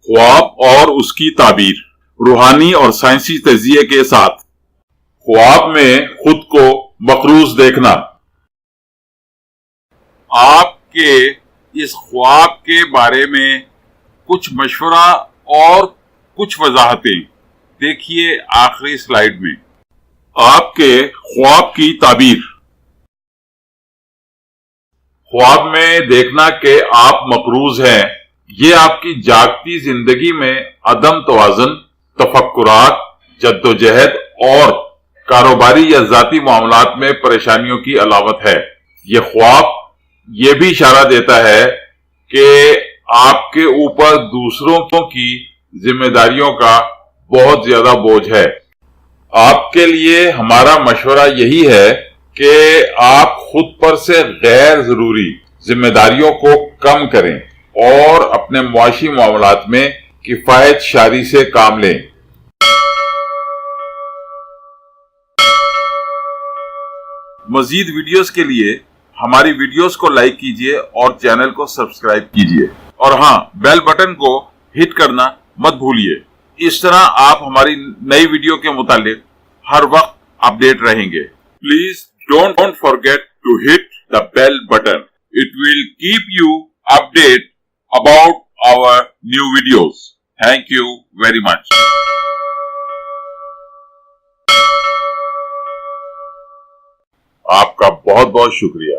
ख्वाब और उसकी ताबीर, रूहानी और साइंसी तजिए के साथ। ख्वाब में खुद को मकरूज देखना। आपके इस ख्वाब के बारे में कुछ मशवरा और कुछ वजाहतें देखिए आखिरी स्लाइड में। आपके ख्वाब की ताबीर। ख्वाब में देखना कि आप मकरूज हैं, ये आपकी जागती जिंदगी में अदम तवाज़ुन, तफक्कुरात, जद्दोजहद और कारोबारी या जाती मामलात में परेशानियों की अलामत है। ये ख्वाब ये भी इशारा देता है कि आपके ऊपर दूसरों की जिम्मेदारियों का बहुत ज्यादा बोझ है। आपके लिए हमारा मशवरा यही है कि आप खुद पर से गैर जरूरी जिम्मेदारियों को कम करें और अपने मुआशी मामलात में किफायत शारी से काम लें। मजीद वीडियोस के लिए हमारी वीडियोस को लाइक कीजिए और चैनल को सब्सक्राइब कीजिए, और हाँ, बेल बटन को हिट करना मत भूलिए। इस तरह आप हमारी नई वीडियो के मुतालिक हर वक्त अपडेट रहेंगे। Please don't forget to hit the bell button. It will keep you update about our new videos. Thank you very much. आपका बहुत बहुत शुक्रिया।